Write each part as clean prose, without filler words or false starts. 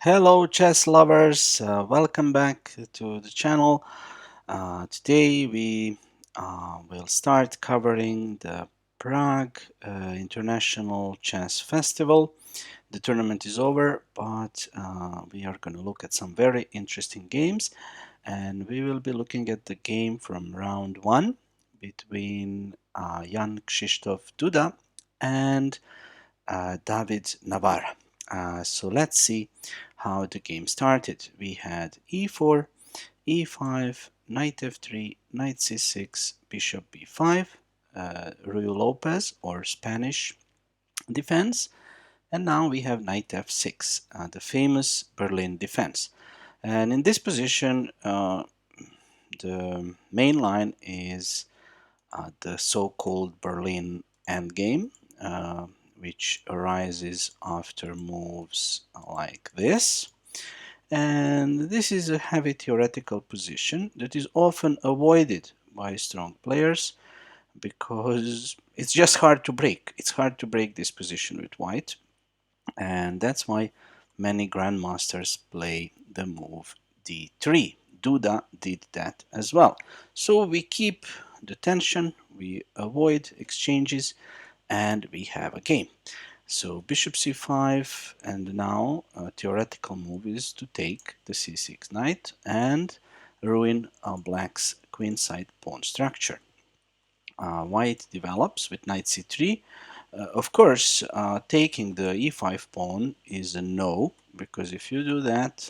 Hello, chess lovers. Welcome back to the channel. Today we will start covering the Prague International Chess Festival. The tournament is over, but we are going to look at some very interesting games, and we will be looking at the game from round one between Jan Krzysztof Duda and David Navara. So let's see how the game started. We had e4, e5, knight f3, knight c6, bishop b5, Ruy Lopez or Spanish defense, and now we have knight f6, the famous Berlin defense. And in this position, the main line is the so-called Berlin endgame, which arises after moves like this. And this is a heavy theoretical position that is often avoided by strong players because it's just hard to break. It's hard to break this position with white, and that's why many grandmasters play the move d3. Duda did that as well. So we keep the tension, we avoid exchanges, and we have a game. So bishop c5, and now a theoretical move is to take the c6 knight and ruin black's queenside pawn structure. White develops with knight c3. Of course, taking the e5 pawn is a no, because if you do that,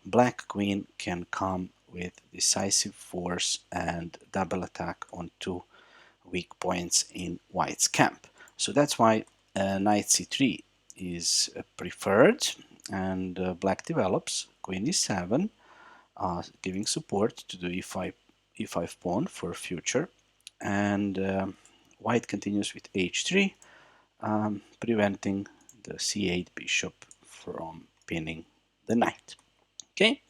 black queen can come with decisive force and double attack on two weak points in white's camp. So that's why knight c3 is preferred, and black develops queen e7, giving support to the e5 pawn for future, and white continues with h3, preventing the c8 bishop from pinning the knight. Okay,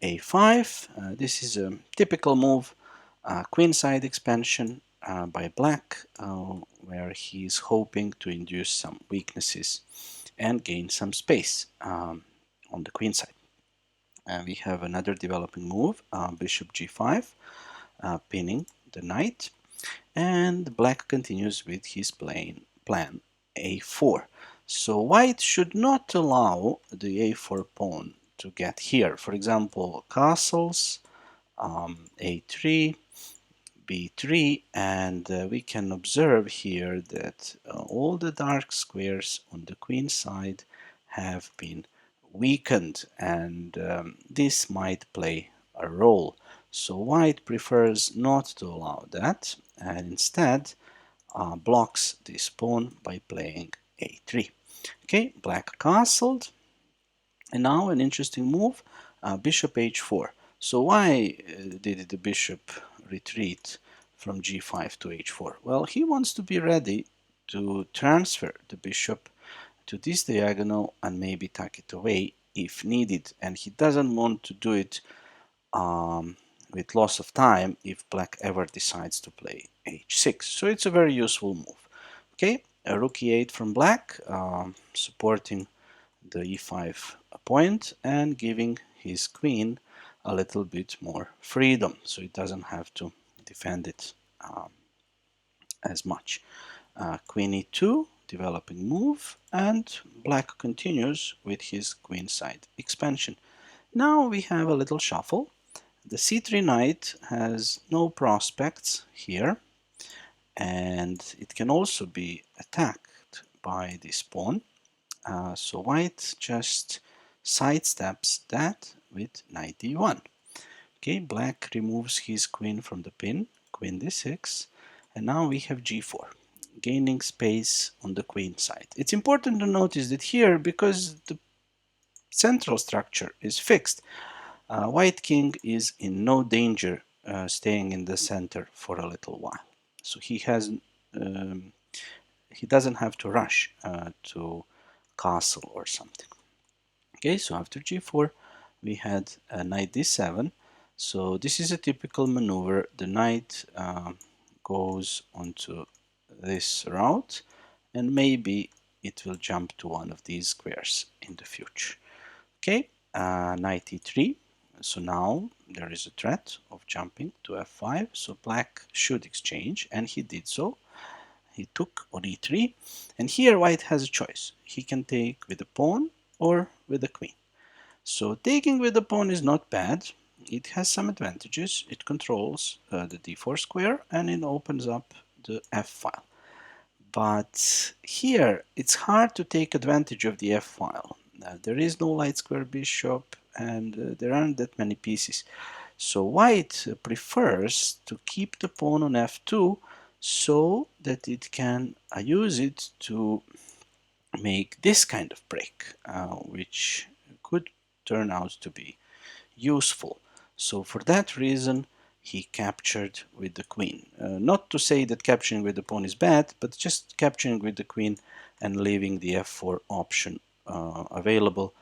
a5, this is a typical move, queenside expansion by black, where he is hoping to induce some weaknesses and gain some space on the queen side. We have another developing move, bishop g5, pinning the knight, and black continues with his plan a4. So white should not allow the a4 pawn to get here. For example, castles, a3, b3, and we can observe here that all the dark squares on the queen side have been weakened, and this might play a role. So white prefers not to allow that, and instead blocks this pawn by playing a3. Okay, black castled, and now an interesting move, bishop h4. So why did the bishop retreat from g5 to h4? Well, he wants to be ready to transfer the bishop to this diagonal and maybe tuck it away if needed, and he doesn't want to do it with loss of time if black ever decides to play h6. So it's a very useful move. Okay, a rook e8 from black, supporting the e5 point and giving his queen a little bit more freedom, so it doesn't have to defend it as much. Queen e2, developing move, and black continues with his queenside expansion. Now we have a little shuffle. The c3 knight has no prospects here, and it can also be attacked by this pawn. So white just sidesteps that with knight d1. Okay, black removes his queen from the pin, queen d6, and now we have g4, gaining space on the queen side. It's important to notice that here, because the central structure is fixed, white king is in no danger staying in the center for a little while. So he doesn't have to rush to castle or something. Okay, so after g4 we had knight d7. So this is a typical maneuver. The knight goes onto this route, and maybe it will jump to one of these squares in the future. Okay, knight e3. So now there is a threat of jumping to f5. So black should exchange, and he did so. He took on e3, and here white has a choice. He can take with the pawn or with the queen. So taking with the pawn is not bad. It has some advantages. It controls the d4 square, and it opens up the f file. But here it's hard to take advantage of the f file. There is no light square bishop, and there aren't that many pieces. So white prefers to keep the pawn on f2 so that it can use it to make this kind of break, which could turn out to be useful. So for that reason, he captured with the queen. Not to say that capturing with the pawn is bad, but just capturing with the queen and leaving the f4 option available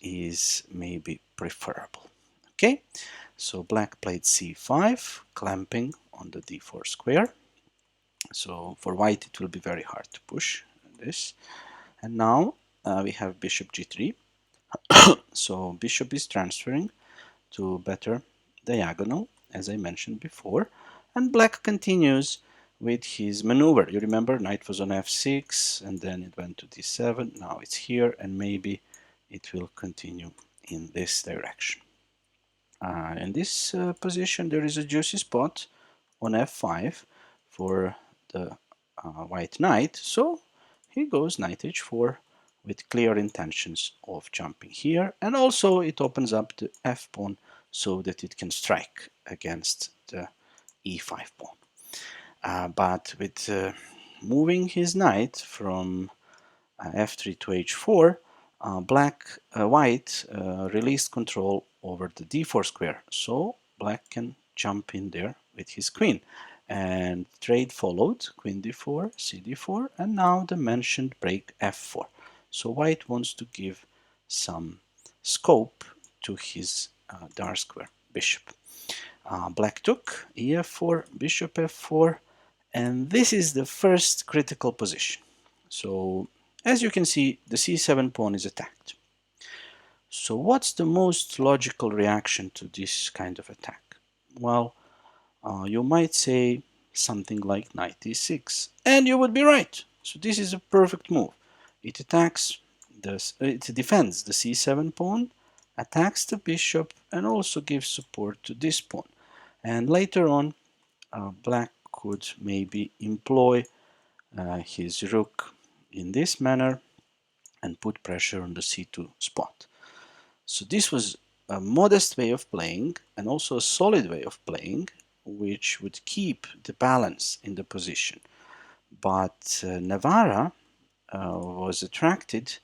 is maybe preferable. Okay, so black played c5, clamping on the d4 square. So for white it will be very hard to push this. And now we have bishop g3. So bishop is transferring to better diagonal, as I mentioned before, and black continues with his maneuver. You remember knight was on f6 and then it went to d7. Now it's here, and maybe it will continue in this direction. In this position there is a juicy spot on f5 for the white knight, so he goes knight h4 with clear intentions of jumping here, and also it opens up the f pawn so that it can strike against the e5 pawn. But with moving his knight from f3 to h4, white released control over the d4 square, so black can jump in there with his queen. And trade followed, queen d4, c d4, and now the mentioned break f4. So white wants to give some scope to his dark square bishop. Black took ef4, bishop f4, and this is the first critical position. So as you can see, the c7 pawn is attacked. So what's the most logical reaction to this kind of attack? Well, you might say something like knight e6, and you would be right. So this is a perfect move. It attacks it defends the c7 pawn, attacks the bishop, and also gives support to this pawn. And later on, black could maybe employ his rook in this manner and put pressure on the c2 spot. So this was a modest way of playing and also a solid way of playing, which would keep the balance in the position. But Navara was attracted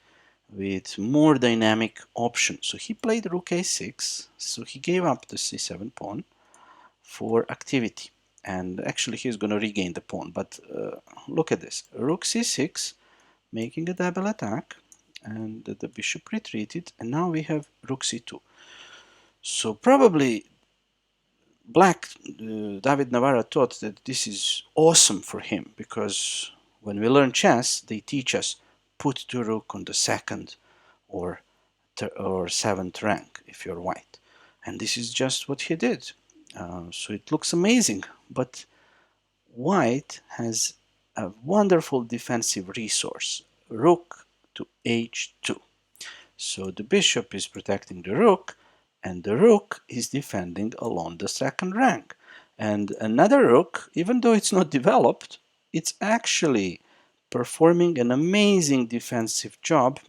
with more dynamic options. So he played rook a6, so he gave up the c7 pawn for activity. And actually he's going to regain the pawn, but look at this. Rook c6, making a double attack, and the bishop retreated, and now we have rook c2. So probably black, David Navara thought that this is awesome for him, because when we learn chess, they teach us put the rook on the second or seventh rank if you're white. And this is just what he did. So it looks amazing, but white has a wonderful defensive resource, rook to h2. So the bishop is protecting the rook, and the rook is defending along the second rank. And another rook, even though it's not developed, it's actually performing an amazing defensive job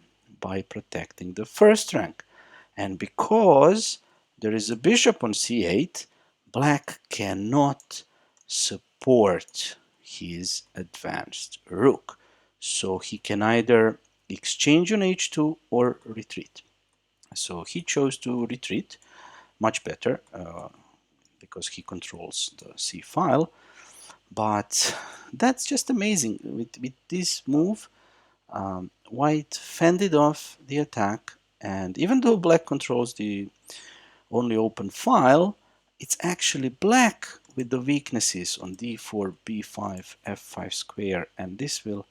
by protecting the first rank. And because there is a bishop on c8, black cannot support his advanced rook. So he can either exchange on h2 or retreat. So he chose to retreat, much better, because he controls the c file. But that's just amazing. With this move, white fended off the attack, and even though black controls the only open file, it's actually black with the weaknesses on d4, b5, f5 square, and this will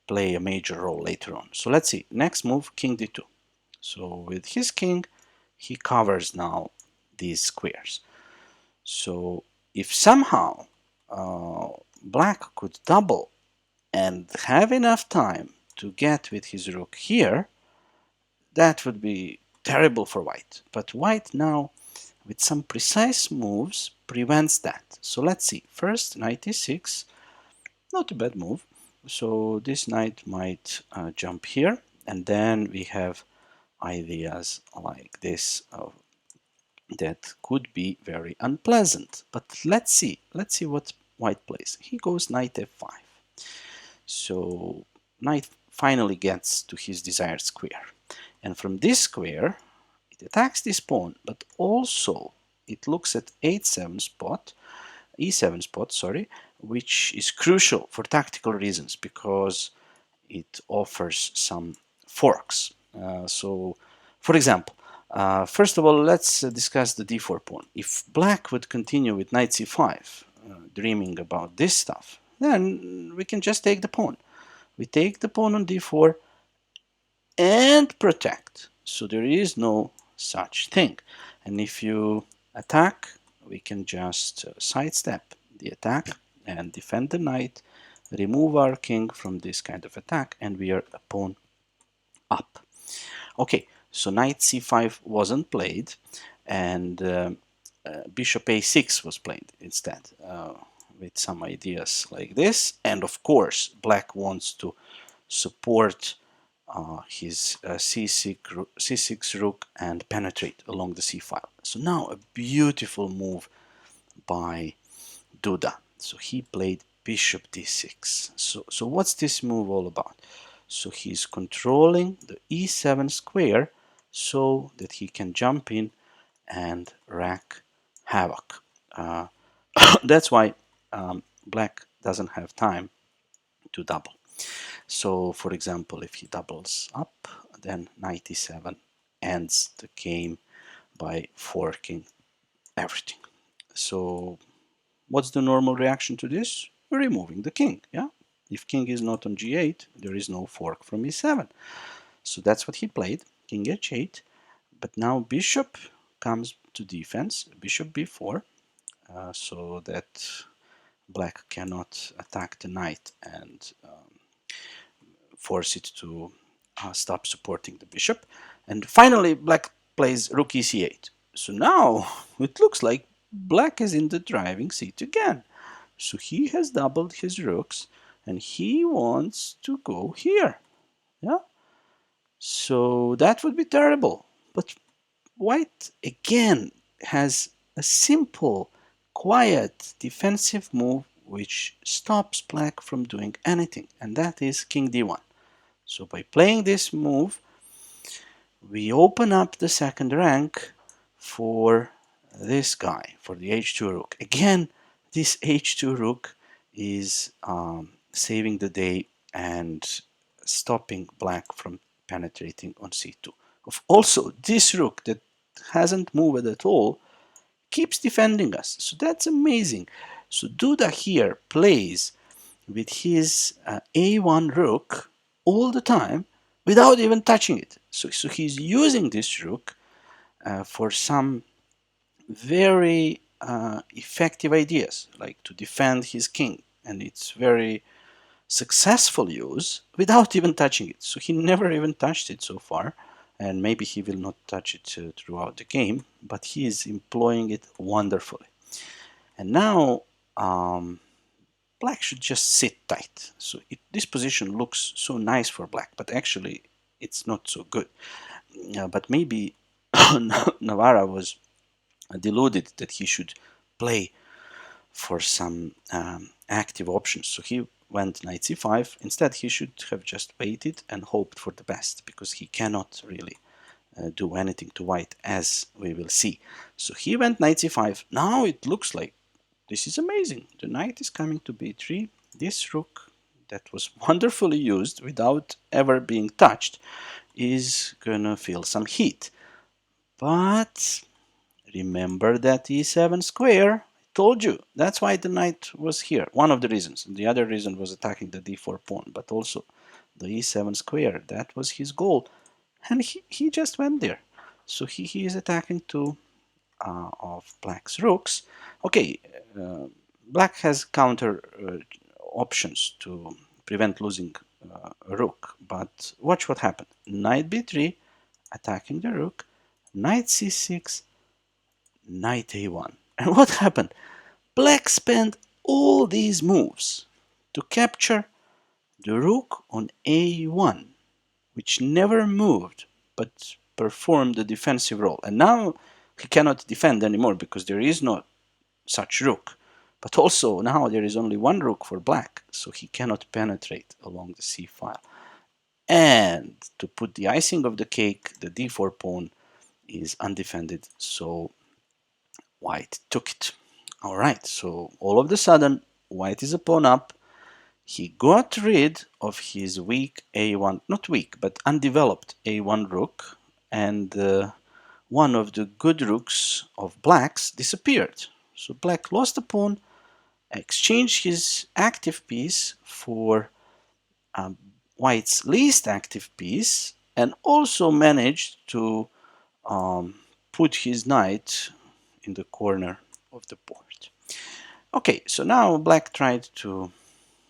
play a major role later on. So let's see. Next move, king d2. So with his king, he covers now these squares. So if somehow black could double and have enough time to get with his rook here, that would be terrible for white. But white now, with some precise moves, prevents that. So let's see. First, knight e6, not a bad move. So this knight might jump here, and then we have ideas like this that could be very unpleasant. But let's see what white plays. He goes knight f5. So knight finally gets to his desired square. And from this square, it attacks this pawn, but also it looks at e7 spot, sorry, which is crucial for tactical reasons because it offers some forks. So, for example, first of all, let's discuss the d4 pawn. If black would continue with knight c5, dreaming about this stuff, then we can just take the pawn. We take the pawn on d4 and protect. So there is no such thing. And if you attack, we can just sidestep the attack and defend the knight, remove our king from this kind of attack, and we are a pawn up. Okay, so knight c5 wasn't played, and bishop a6 was played instead, with some ideas like this. And of course, black wants to support his c6 rook and penetrate along the c file. So now a beautiful move by Duda. So he played bishop d6. So what's this move all about? So he's controlling the e7 square so that he can jump in and wreak havoc. That's why black doesn't have time to double. So for example, if he doubles up, then knight e7 ends the game by forking everything. So what's the normal reaction to this? Removing the king, yeah? If king is not on g8, there is no fork from e7. So that's what he played, king h8. But now bishop comes to defense, bishop b4, so that black cannot attack the knight and force it to stop supporting the bishop. And finally, black plays rook ec8. So now it looks like black is in the driving seat again. So he has doubled his rooks and he wants to go here. Yeah. So that would be terrible. But white again has a simple, quiet defensive move which stops black from doing anything, and that is king d1. So by playing this move, we open up the second rank for this guy, for the h2 rook. Again, this h2 rook is saving the day and stopping black from penetrating on c2. Also, this rook that hasn't moved at all keeps defending us. So that's amazing. So Duda here plays with his a1 rook all the time without even touching it. So he's using this rook for some very effective ideas, like to defend his king. And it's very successful use without even touching it. So he never even touched it so far. And maybe he will not touch it throughout the game, but he is employing it wonderfully. And now black should just sit tight. So this position looks so nice for black, but actually it's not so good. But maybe Navara was deluded that he should play for some active options. So he went knight c5. Instead, he should have just waited and hoped for the best, because he cannot really do anything to white, as we will see. So he went knight c5. Now it looks like this is amazing. The knight is coming to b3. This rook that was wonderfully used without ever being touched is gonna feel some heat. But remember that e7 square. I told you, that's why the knight was here. One of the reasons. The other reason was attacking the d4 pawn, but also the e7 square. That was his goal. and he just went there. So he is attacking two of black's rooks. Okay, black has counter options to prevent losing a rook, but watch what happened. Knight b3, attacking the rook, knight c6, knight a1. And what happened? Black spent all these moves to capture the rook on a1, which never moved but performed the defensive role. And now he cannot defend anymore because there is no such rook. But also now there is only one rook for black, so he cannot penetrate along the c file. And to put the icing of the cake, the d4 pawn is undefended, so white took it. All right, so all of a sudden, white is a pawn up. He got rid of his weak a1, not weak, but undeveloped a1 rook, and one of the good rooks of black's disappeared. So black lost a pawn, exchanged his active piece for white's least active piece, and also managed to put his knight in the corner of the board. Okay, so now black tried to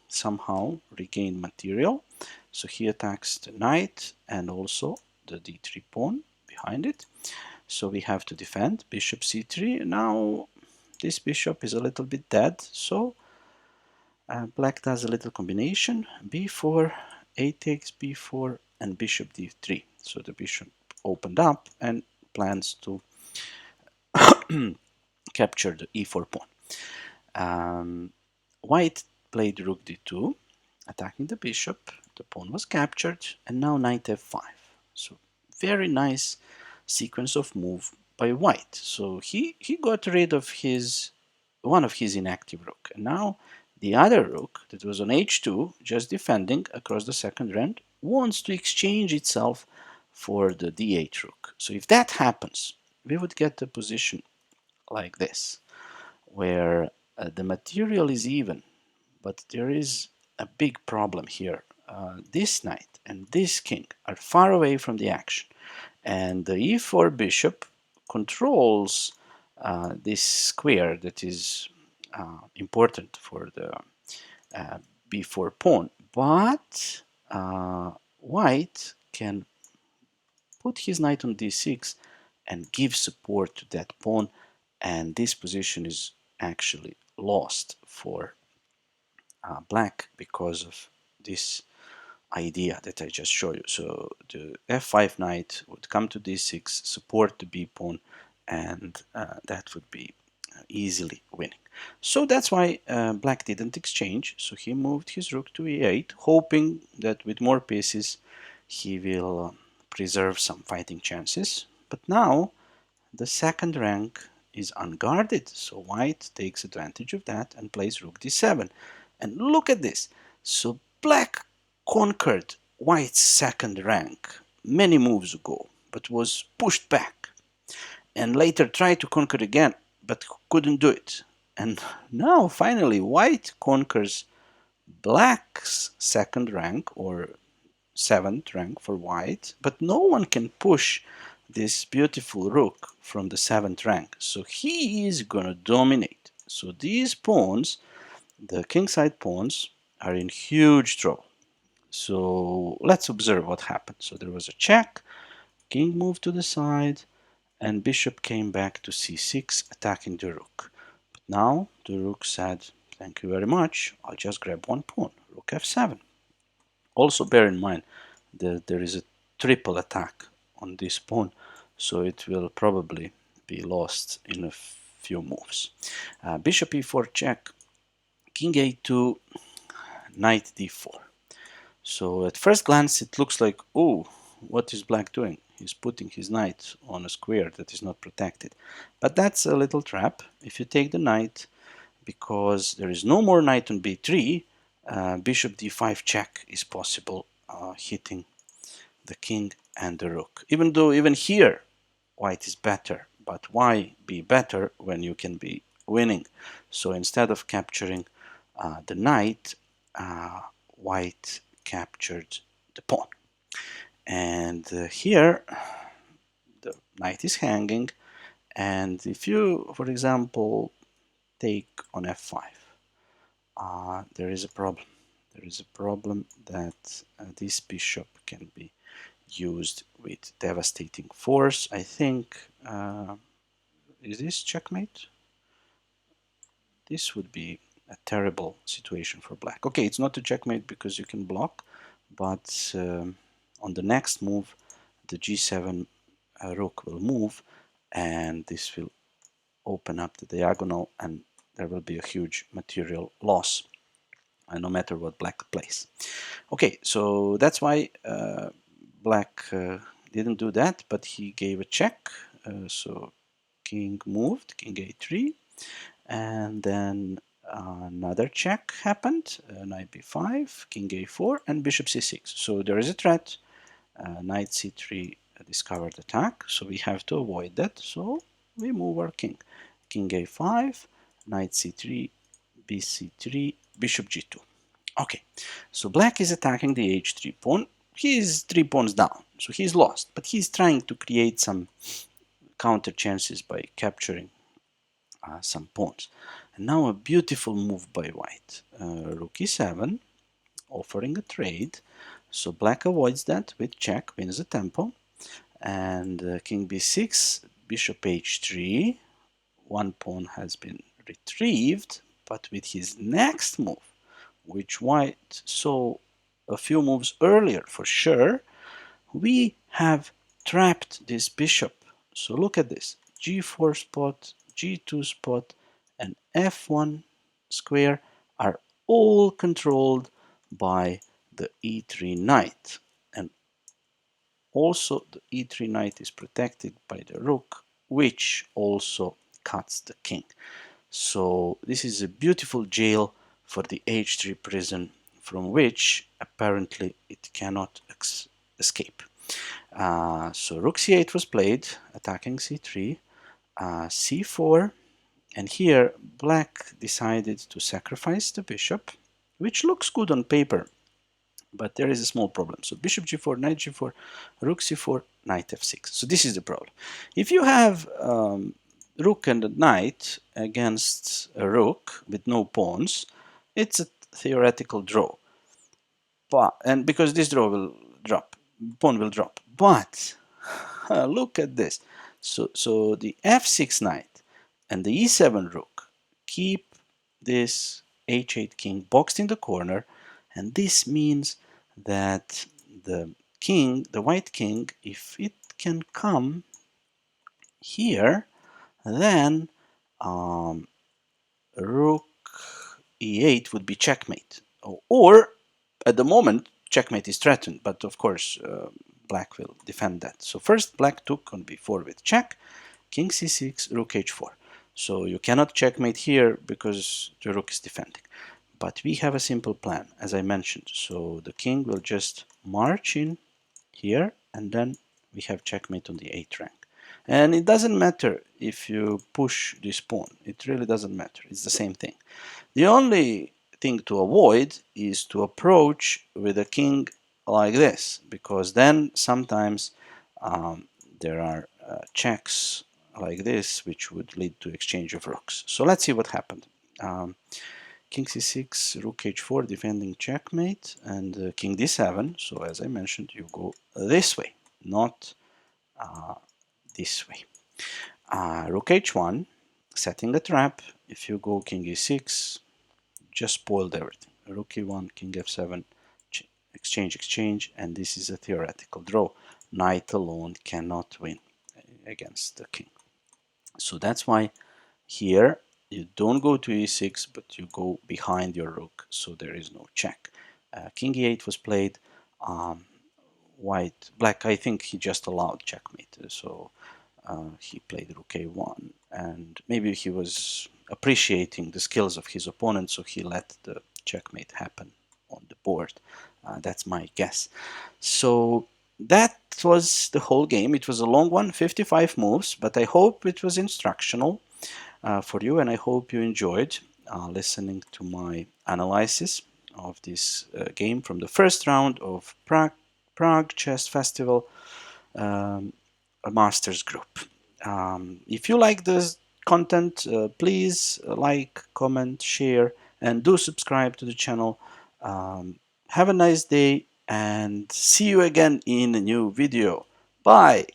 somehow regain material. So he attacks the knight and also the d3 pawn behind it. So we have to defend bishop c3. Now this bishop is a little bit dead, so black does a little combination, b4, a takes b4, and bishop d3. So the bishop opened up and plans to capture the e4 pawn. White played rook d2, attacking the bishop. The pawn was captured, and now knight f5. So very nice sequence of move by white. So he got rid of one of his inactive rook, and now the other rook that was on h2, just defending across the second rank, wants to exchange itself for the d8 rook. So if that happens, we would get a position like this, where the material is even, but there is a big problem here. This knight and this king are far away from the action, and the e4 bishop controls this square that is important for the b4 pawn, but white can put his knight on d6 and give support to that pawn, and this position is actually lost for black because of this idea that I just showed you. So the f5 knight would come to d6, support the b pawn, and that would be easily winning. So that's why black didn't exchange. So he moved his rook to e8, hoping that with more pieces he will preserve some fighting chances. But now the second rank is unguarded, so white takes advantage of that and plays rook d7. And look at this. So black conquered white's second rank many moves ago, but was pushed back, and later tried to conquer again, but couldn't do it. And now finally white conquers black's second rank, or seventh rank for white, but no one can push this beautiful rook from the seventh rank. So he is gonna dominate. So these pawns, the kingside pawns, are in huge trouble. So let's observe what happened. So there was a check, king moved to the side, and bishop came back to c6, attacking the rook. But now the rook said, thank you very much, I'll just grab one pawn, rook f7. Also bear in mind that there is a triple attack on this pawn, so it will probably be lost in a few moves. Bishop e4 check, king a2, knight d4. So at first glance it looks like, oh, what is black doing? He's putting his knight on a square that is not protected. But that's a little trap. If you take the knight, because there is no more knight on b3, bishop d5 check is possible, hitting the king and the rook. Even though even here white is better, but why be better when you can be winning? So instead of capturing the knight, white captured the pawn. And here the knight is hanging, and if you, for example, take on f5, there is a problem. There is a problem that this bishop can be used with devastating force. I think, is this checkmate? This would be a terrible situation for black. Okay, it's not a checkmate because you can block, but on the next move, the g7 rook will move, and this will open up the diagonal, and there will be a huge material loss, no matter what black plays. Okay, so that's why black didn't do that, but he gave a check. So king moved, king a3, and then another check happened, knight b5, king a4, and bishop c6. So there is a threat, knight c3 discovered attack, so we have to avoid that. So we move our king. King a5, knight c3, bc3, bishop g2. Okay, so black is attacking the h3 pawn. He is 3 pawns down, so he's lost, but he's trying to create some counter chances by capturing some pawns. And now a beautiful move by white. Rook e7, offering a trade. So black avoids that with check, wins the tempo. And king b6, bishop h3. One pawn has been retrieved, but with his next move, which white saw a few moves earlier for sure, we have trapped this bishop. So look at this, g4 spot, g2 spot, and f1 square are all controlled by the e3 knight. And also the e3 knight is protected by the rook, which also cuts the king. So this is a beautiful jail for the h3 prison, from which apparently it cannot escape. So rook c8 was played, attacking c3, c4, and here black decided to sacrifice the bishop, which looks good on paper, but there is a small problem. So bishop g4, knight g4, rook c4, knight f6. So this is the problem. If you have rook and a knight against a rook with no pawns, it's a theoretical draw. And because this draw will drop, pawn will drop. But look at this. So the f6 knight and the e7 rook keep this h8 king boxed in the corner, and this means that the king, the white king, if it can come here, then rook e8 would be checkmate. Or at the moment, checkmate is threatened, but of course black will defend that. So first black took on b4 with check, king c6, rook h4. So you cannot checkmate here because the rook is defending. But we have a simple plan, as I mentioned. So the king will just march in here, and then we have checkmate on the 8th rank. And it doesn't matter if you push this pawn. It really doesn't matter. It's the same thing. The only thing to avoid is to approach with a king like this, because then sometimes there are checks like this which would lead to exchange of rooks. So let's see what happened. King c6, rook h4, defending checkmate, and king d7. So as I mentioned, you go this way, not this way. Rook h1, setting a trap. If you go king e6, just spoiled everything. Rook e1, king f7, exchange, and this is a theoretical draw. Knight alone cannot win against the king. So that's why here you don't go to e6, but you go behind your rook, so there is no check. King e8 was played. Black, I think he just allowed checkmate, so he played rook a1, and maybe he was appreciating the skills of his opponent, so he let the checkmate happen on the board. That's my guess. So that was the whole game. It was a long one, 55 moves, but I hope it was instructional for you, and I hope you enjoyed listening to my analysis of this game from the first round of Prague Prague Chess Festival Masters Group. If you like this content, please like, comment, share, and do subscribe to the channel. Have a nice day and see you again in a new video. Bye!